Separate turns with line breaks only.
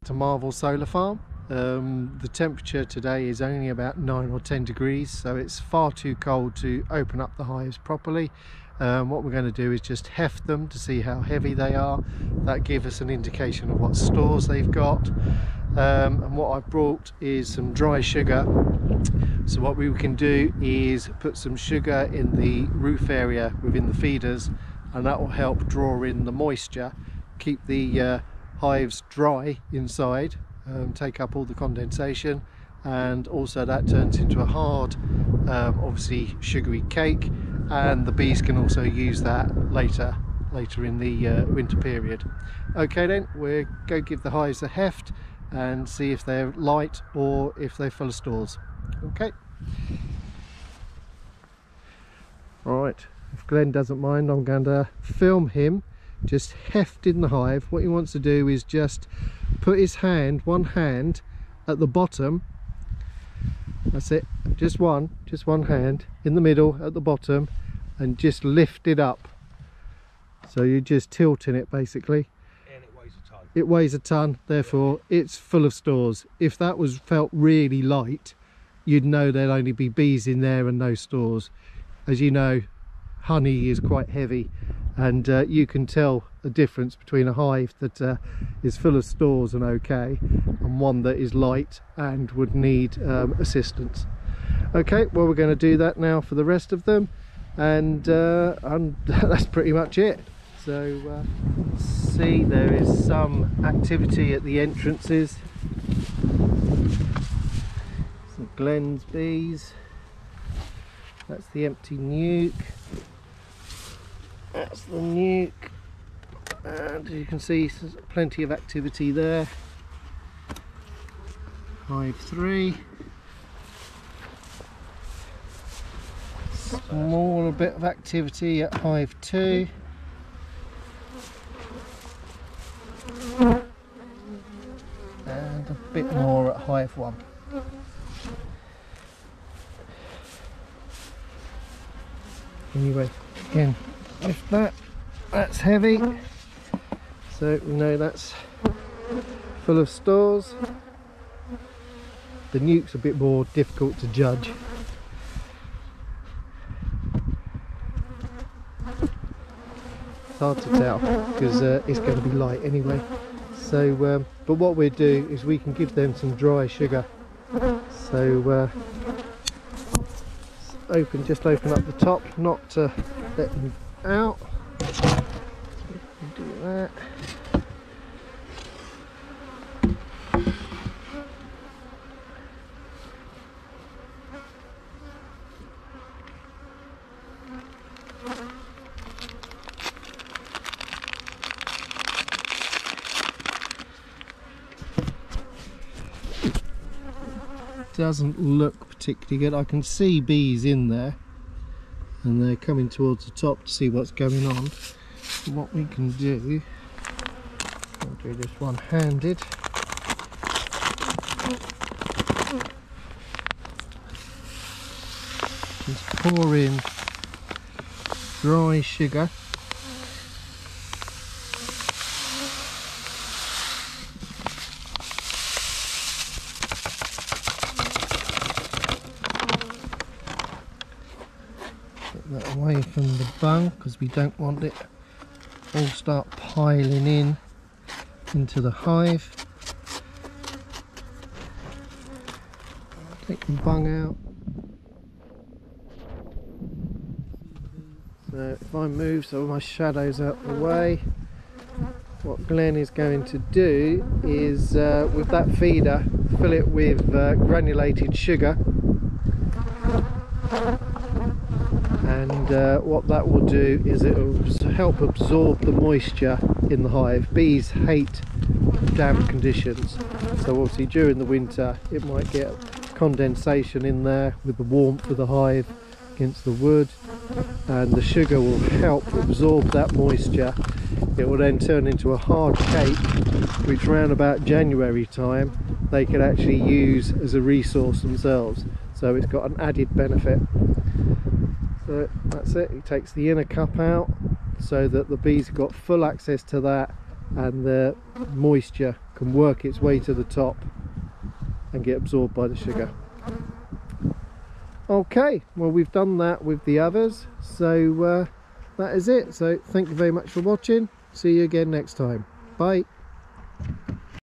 To Marvel Solar Farm. The temperature today is only about 9 or 10 degrees, so it's far too cold to open up the hives properly. What we're going to do is just heft them to see how heavy they are. That gives us an indication of what stores they've got. And what I've brought is some dry sugar. So what we can do is put some sugar in the roof area within the feeders, and that will help draw in the moisture, keep the hives dry inside, take up all the condensation, and also that turns into a hard, obviously sugary cake, and the bees can also use that later in the winter period. Okay then, we'll go give the hives a heft and see if they're light or if they're full of stores. Okay. Right, if Glenn doesn't mind, I'm going to film him just hefting the hive. What he wants to do is just put his hand, one hand at the bottom. That's it, just one hand in the middle at the bottom, and just lift it up. So you're just tilting it basically.
And it weighs a ton.
It weighs a ton, therefore it's full of stores. If that felt really light, you'd know there'd only be bees in there and no stores. As you know, honey is quite heavy, and you can tell the difference between a hive that is full of stores and okay, and one that is light and would need assistance. Okay, well, we're going to do that now for the rest of them, and that's pretty much it. So see, there is some activity at the entrances. Some Glenn's bees. That's the empty nuke. That's the nuke, and as you can see, there's plenty of activity there. Hive 3. Smaller bit of activity at Hive 2. And a bit more at Hive 1. Anyway, again, if that's heavy, so we know that's full of stores. The nuke's a bit more difficult to judge. It's hard to tell because it's going to be light anyway. So but what we'll do is we can give them some dry sugar. So just open up the top, not to let them out. Do that. Doesn't look particularly good. I can see bees in there, and they're coming towards the top to see what's going on. So what we can do, I'll do this one-handed. Just pour in dry sugar. That away from the bung, because we don't want it all start piling in into the hive. Take the bung out. So if I move so my shadow's out the way, what Glenn is going to do is with that feeder fill it with granulated sugar. And what that will do is it will help absorb the moisture in the hive. Bees hate damp conditions, so obviously during the winter it might get condensation in there with the warmth of the hive against the wood, and the sugar will help absorb that moisture. It will then turn into a hard cake, which around about January time they can actually use as a resource themselves, so it's got an added benefit. So that's it, he takes the inner cup out so that the bees have got full access to that, and the moisture can work its way to the top and get absorbed by the sugar. Okay, well, we've done that with the others, so that is it. So thank you very much for watching. See you again next time. Bye.